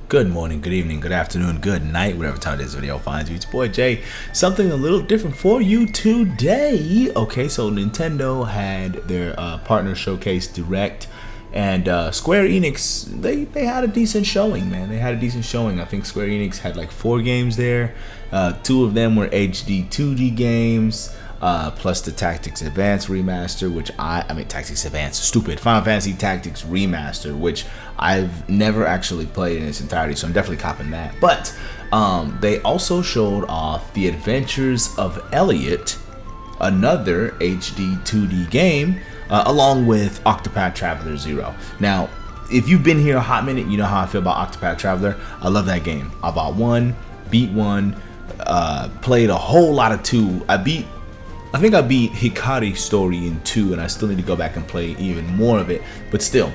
Good morning, good evening, good afternoon, good night, whatever time this video finds you. It's your boy Jay. Something a little different for you today. Okay, so Nintendo had their partner showcase direct, and Square Enix, they had a decent showing, man. They had a decent showing. I think Square Enix had like 4 games there. 2 of them were HD 2D games. Plus the Tactics Advance remaster, which I mean Tactics Advance, stupid, Final Fantasy Tactics remaster, which I've never actually played in its entirety, so I'm definitely copping that. But they also showed off the Adventures of Elliot, another HD 2D game, along with Octopath Traveler 0. Now, if you've been here a hot minute, you know how I feel about Octopath Traveler. I love that game. I bought 1, beat 1, played a whole lot of 2. I think I beat Hikari's story in 2, and I still need to go back and play even more of it. But still,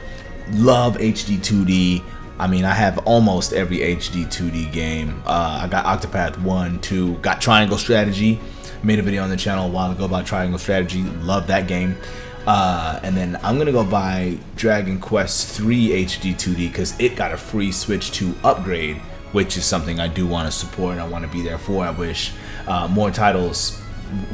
love HD 2D. I mean, I have almost every HD 2D game. I got Octopath 1, 2, got Triangle Strategy. Made a video on the channel a while ago about Triangle Strategy. Love that game. And then I'm gonna go buy Dragon Quest 3 HD 2D because it got a free Switch 2 upgrade, which is something I do want to support and I want to be there for. I wish more titles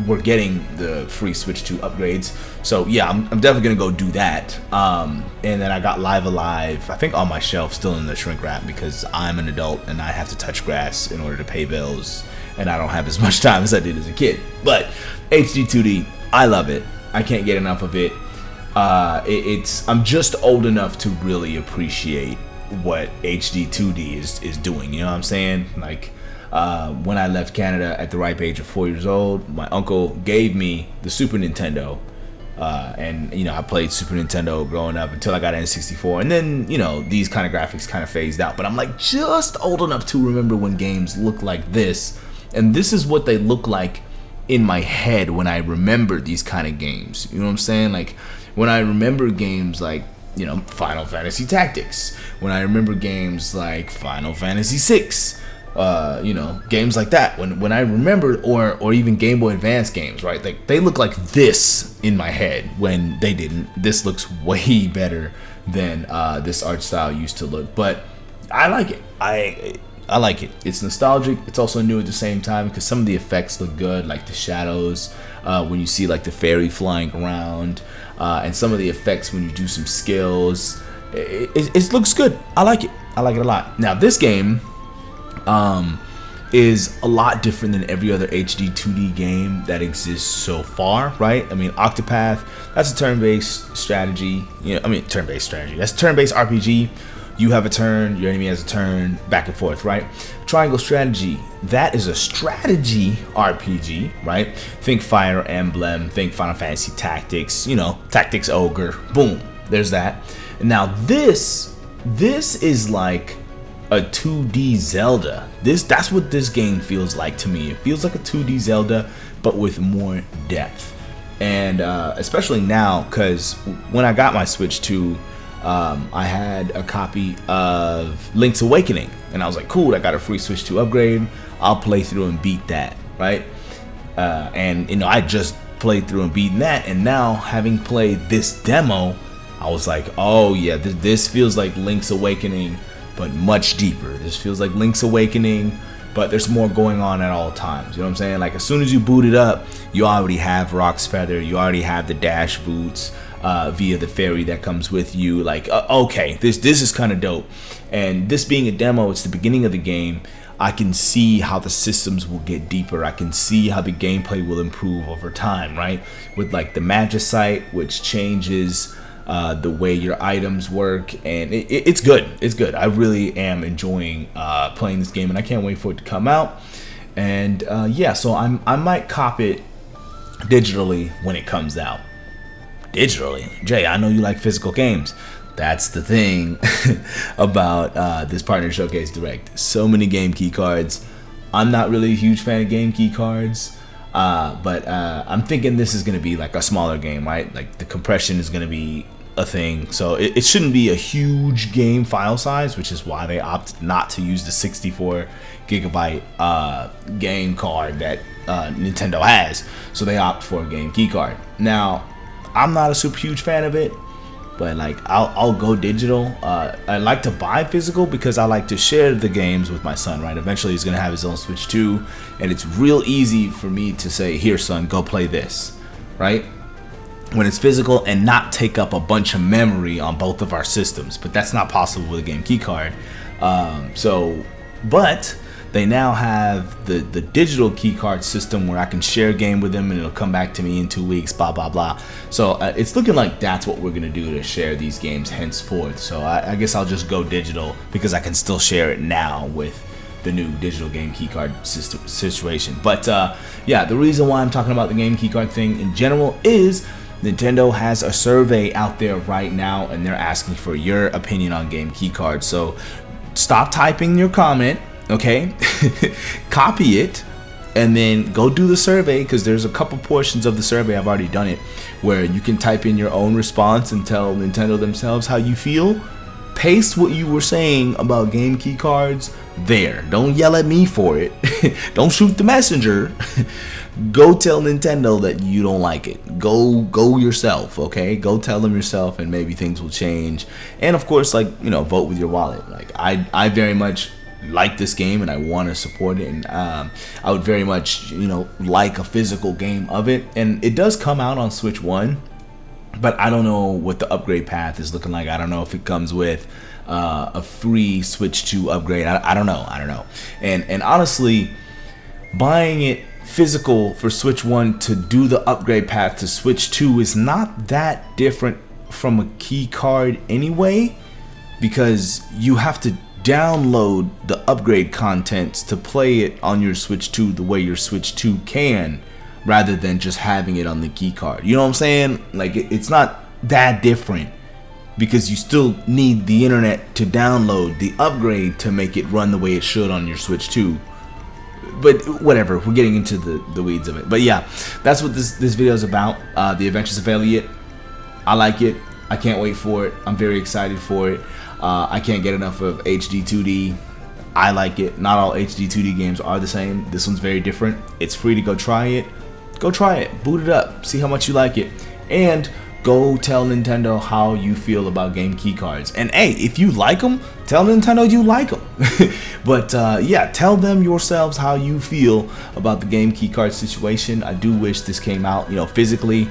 we're getting the free Switch 2 upgrades. So yeah, I'm definitely gonna go do that. And then I got Live Alive, I think on my shelf, still in the shrink wrap, because I'm an adult and I have to touch grass in order to pay bills, and I don't have as much time as I did as a kid. But HD 2D, I love it. I can't get enough of it. I'm just old enough to really appreciate what HD 2D is doing. You know what I'm saying? Like, when I left Canada at the ripe age of 4 years old, my uncle gave me the Super Nintendo, and you know, I played Super Nintendo growing up until I got N64, and then, you know, these kind of graphics kind of phased out. But I'm like just old enough to remember when games look like this, and this is what they look like in my head when I remember these kind of games. You know what I'm saying? Like when I remember games like, you know, Final Fantasy Tactics, when I remember games like Final Fantasy 6, you know, games like that, when I remember, or even Game Boy Advance games, right? Like they look like this in my head when they didn't. This looks way better than this art style used to look, but I like it. I like it. It's nostalgic. It's also new at the same time because some of the effects look good, like the shadows when you see like the fairy flying around, and some of the effects when you do some skills. It looks good. I like it. I like it a lot. Now this game is a lot different than every other HD 2D game that exists so far, right? I mean, Octopath, that's a turn-based strategy. You know, I mean, turn-based strategy. That's a turn-based RPG. You have a turn, your enemy has a turn, back and forth, right? Triangle Strategy, that is a strategy RPG, right? Think Fire Emblem, think Final Fantasy Tactics, you know, Tactics Ogre, boom, there's that. And now this is like a 2D Zelda. That's what this game feels like to me. It feels like a 2D Zelda, but with more depth. And especially now, because when I got my Switch 2, I had a copy of Link's Awakening, and I was like, cool, I got a free Switch 2 upgrade. I'll play through and beat that, right? And you know, I just played through and beaten that, and now having played this demo, I was like, oh yeah, this feels like Link's Awakening, but much deeper. This feels like Link's Awakening, but there's more going on at all times. You know what I'm saying? Like as soon as you boot it up, you already have Rock's Feather, you already have the dash boots via the fairy that comes with you. Like okay, this is kind of dope. And this being a demo, it's the beginning of the game. I can see how the systems will get deeper. I can see how the gameplay will improve over time, right? With like the Magicite, which changes the way your items work, and it's good. It's good. I really am enjoying playing this game, and I can't wait for it to come out. And yeah, so I might cop it digitally when it comes out. Digitally, Jay, I know you like physical games. That's the thing about this partner showcase direct. So many game key cards. I'm not really a huge fan of game key cards. But I'm thinking this is gonna be like a smaller game, right? Like the compression is gonna be a thing, so it shouldn't be a huge game file size, which is why they opt not to use the 64 gigabyte game card that Nintendo has. So they opt for a game key card. Now, I'm not a super huge fan of it, but like I'll go digital. I like to buy physical because I like to share the games with my son, right? Eventually he's gonna have his own Switch too, and it's real easy for me to say, here son, go play this, right? When it's physical, and not take up a bunch of memory on both of our systems. But that's not possible with a game key card. But they now have the digital key card system where I can share a game with them and it'll come back to me in 2 weeks, blah blah blah. So it's looking like that's what we're gonna do to share these games henceforth. So I guess I'll just go digital because I can still share it now with the new digital game keycard situation. But yeah, the reason why I'm talking about the game keycard thing in general is Nintendo has a survey out there right now, and they're asking for your opinion on game keycards. So stop typing your comment, okay? Copy it, and then go do the survey, because there's a couple portions of the survey, I've already done it, where you can type in your own response and tell Nintendo themselves how you feel. Paste what you were saying about game keycards there. Don't yell at me for it. Don't shoot the messenger. Go tell Nintendo that you don't like it. Go yourself, okay? Go tell them yourself, and maybe things will change. And of course, like, you know, vote with your wallet. Like I very much like this game, and I want to support it, and I would very much, you know, like a physical game of it. And it does come out on Switch 1, but I don't know what the upgrade path is looking like. I don't know if it comes with a free Switch 2 upgrade. I don't know. And honestly, buying it physical for Switch 1 to do the upgrade path to Switch 2 is not that different from a key card anyway, because you have to download the upgrade contents to play it on your Switch 2 the way your Switch 2 can, rather than just having it on the key card. You know what I'm saying? Like, it's not that different, because you still need the internet to download the upgrade to make it run the way it should on your Switch 2. But whatever, we're getting into the weeds of it. But yeah, that's what this video is about. The Adventures of Elliot. I like it. I can't wait for it. I'm very excited for it. I can't get enough of HD 2D. I like it. Not all HD 2D games are the same. This one's very different. It's free to go try it. Go try it. Boot it up. See how much you like it. And go tell Nintendo how you feel about game keycards. And hey, if you like them, tell Nintendo you like them. But yeah, tell them yourselves how you feel about the game keycard situation. I do wish this came out, you know, physically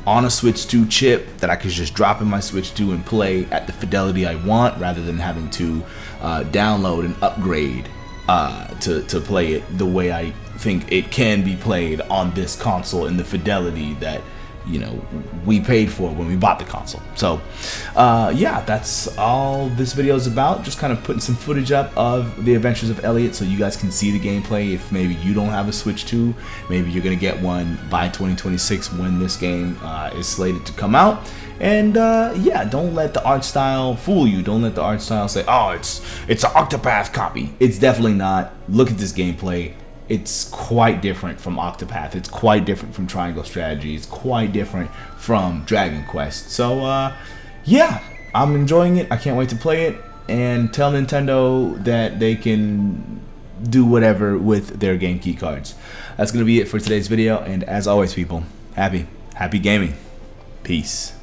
on a Switch 2 chip that I could just drop in my Switch 2 and play at the fidelity I want, rather than having to download and upgrade to play it the way I think it can be played on this console in the fidelity that, you know, we paid for when we bought the console. So yeah, that's all this video is about. Just kind of putting some footage up of the Adventures of Elliot so you guys can see the gameplay. If maybe you don't have a Switch 2, maybe you're gonna get one by 2026 when this game is slated to come out. And yeah, don't let the art style fool you. Don't let the art style say, oh, it's an Octopath copy. It's definitely not. Look at this gameplay. It's quite different from Octopath. It's quite different from Triangle Strategy. It's quite different from Dragon Quest. So yeah, I'm enjoying it. I can't wait to play it, and tell Nintendo that they can do whatever with their game key cards. That's gonna be it for today's video, and as always, people, happy gaming. Peace.